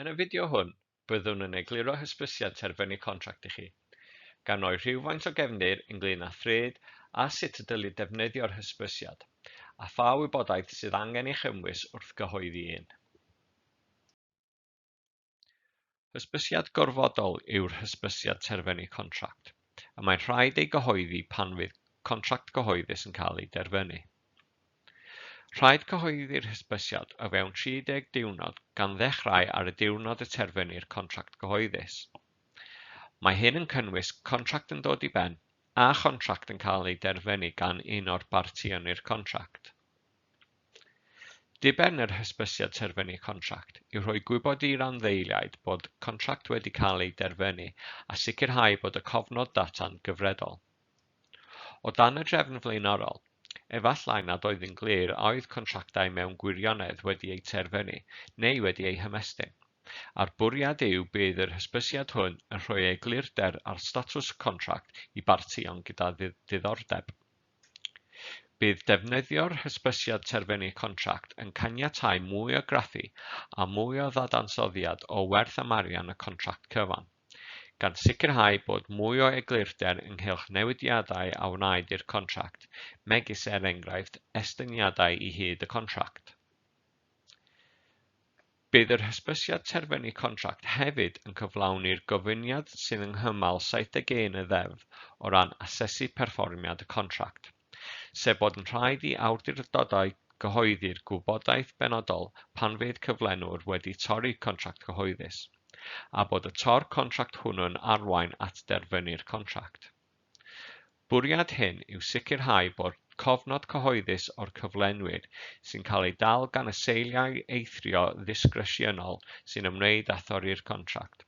Yn y fideo hwn, byddwn yn egluro hysbysiad terfynu contract i chi, gan roi rhywfaint o gefndir ynglŷn â thred a sut y dylid defnyddio'r hysbysiad, a pha wybodaeth sydd angen ei chymwys wrth gyhoeddi un. Hysbysiad gorfodol yw'r hysbysiad terfynu contract, a mae'n rhaid ei gyhoeddi pan fydd contract gyhoeddus yn cael ei derfynu. Rhaid cyhoeddi'r hysbysiad o fewn 30 diwrnod gan ddechrau ar y diwrnod y terfynu'r contract gyhoeddus. Mae hyn yn cynnwys contract yn dod i ben a contract yn cael ei derfynu gan un o'r bartïon i'r contract. Diben yr hysbysiad terfynu contract yw rhoi gwybod i'r anddeiliaid bod contract wedi cael ei derfynu a sicrhau bod y cofnod data'n gyfredol. O dan y drefn flaenorol, efallai nad oedd yn glir a oedd contractau mewn gwirionedd wedi eu terfynu neu wedi eu hymestyn, a'r bwriad yw bydd yr hysbysiad hwn yn rhoi eglurder ar statws contract i bartïon gyda diddordeb. Bydd defnyddio'r hysbysiad terfynu contract yn caniatáu mwy o graffu a mwy o ddadansoddiad o werth amarian y contract cyfan, gan sicrhau bod mwy o eglurder ynghylch newidiadau a wnaed i'r contract, megis enghraifft estyniadau i hyd y contract. Bydd yr hysbysiad terfynu contract hefyd yn cyflawni'r gofyniad sydd yng nghymal 71 y ddeddf o ran asesu perfformiad y contract, sef bod yn rhaid i awdurdodau gyhoeddi'r gwybodaeth benodol pan fydd cyflenwr wedi torri contract gyhoeddus, a bod y tor contract hwnnw'n arwain at derfynu'r contract. Bwriad hyn yw sicrhau bod cofnod cyhoeddus o'r cyflenwyr sy'n cael ei dal gan y seiliau eithrio ddisgresiynol sy'n ymwneud â thorri'r contract,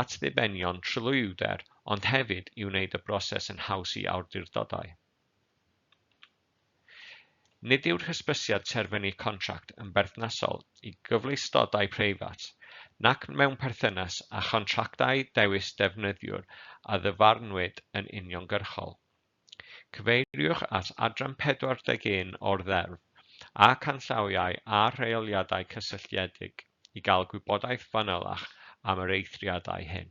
at ddibenion trylwywder ond hefyd i wneud y broses yn haws i awdurdodau. Nid yw'r hysbysiad terfynu contract yn berthnasol i gyfleustodau preifat, nac mewn perthynas â chontractau dewis defnyddiwr a ddyfarnwyd yn uniongyrchol. Cyfeiriwch at adran 41 o'r ddeddf a canllawiau a rheoliadau cysylltiedig i gael gwybodaeth fanylach am yr eithriadau hyn.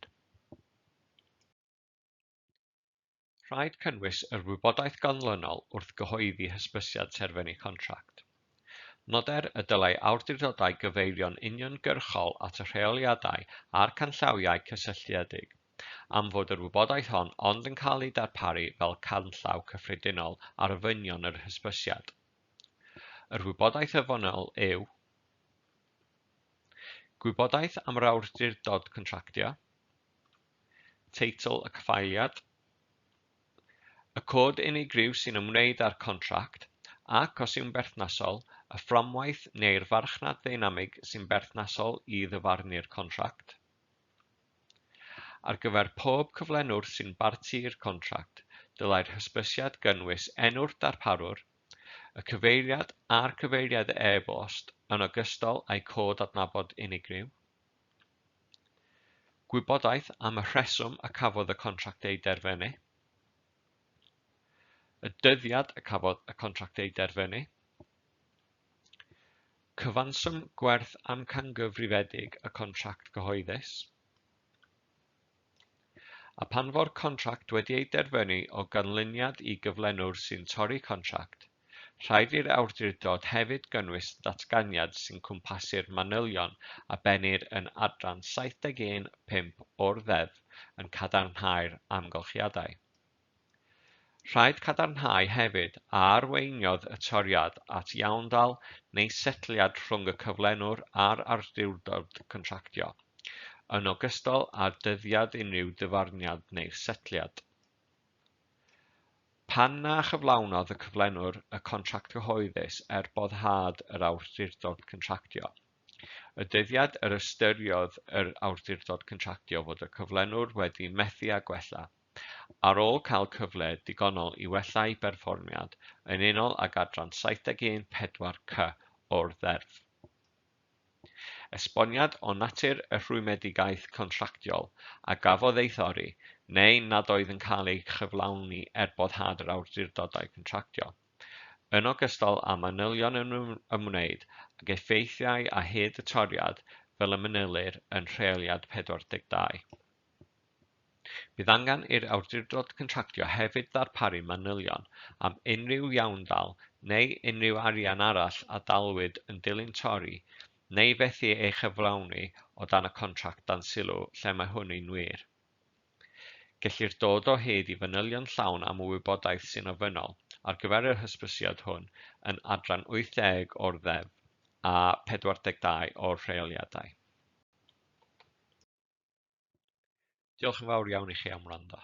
Rhaid cynnwys yr wybodaeth ganlynol wrth gyhoeddi hysbysiad terfynu contract. Noder y dylai awdurdodau gyfeirio'n uniongyrchol at y rheoliadau a'r canllawiau cysylltiedig, am fod yr wybodaeth hon ond yn cael ei darparu fel canllaw cyffredinol ar ofynion yr hysbysiad. Yr wybodaeth ofynnol yw gwybodaeth am yr awdurdod contractio, teitl y cyffaeliad, y cod unigryw sy'n ymwneud â'r contract, ac os yw'n berthnasol, y fframwaith neu'r farchnad ddeinamig sy'n berthnasol i ddyfarnu'r contract. Ar gyfer pob cyflenwr sy'n barti i'r contract, dylai'r hysbysiad gynnwys enw'r darparwr, y cyfeiriad a'r cyfeiriad e-bost yn ogystal â'i cod adnabod unigryw, gwybodaeth am y rheswm y cafodd y contract ei derfynu, y dyddiad y cafodd y contract ei derfynu, cyfanswm gwerth amcangyfrifedig y contract gyhoeddus, a pan fo'r contract wedi ei derfynu o ganlyniad i gyflenwr sy'n torri contract, rhaid i'r awdurdod hefyd gynnwys datganiad sy'n cwmpasu'r manylion a benir yn adran 71.5 o'r ddeddf yn cadarnhau'r amgylchiadau. Rhaid cadarnhau hefyd a arweiniodd y toriad at iawndal neu setliad rhwng y cyflenwr a'r awdurdod contractio, yn ogystal â dyddiad unrhyw ddyfarniad neu'r setliad. Pan na chyflawnodd y cyflenwr y contract gyhoeddus boddhad yr awdurdod contractio, y dyddiad yr ystyriodd yr awdurdod contractio fod y cyflenwr wedi methu a gwella, ar ôl cael cyfle digonol i wella'u berfformiad yn unol ag adran 71.4c o'r ddeddf. Esboniad o natur y rhwymedigaeth contractiol a gafodd ei thorri, neu nad oedd yn cael ei chyflawni boddhad yr awdurdodau contractio, yn ogystal â manylion yn ymwneud ag effeithiau a hyd y toriad fel y manylir yn rheoliad 42. Bydd angen i'r awdurdod contractio hefyd ddarparu manylion am unrhyw iawndal neu unrhyw arian arall a dalwyd yn dilyn torri neu fethu ei chyflawni o dan y contract dan sylw lle mae hwnny'n wir. Gellir dod o hyd i fanylion llawn am y wybodaeth sy'n ofynnol ar gyfer y hysbysiad hwn yn adran 80 o'r ddeddf a 42 o'r rheoliadau. Diolch yn fawr iawn i chi am wrando.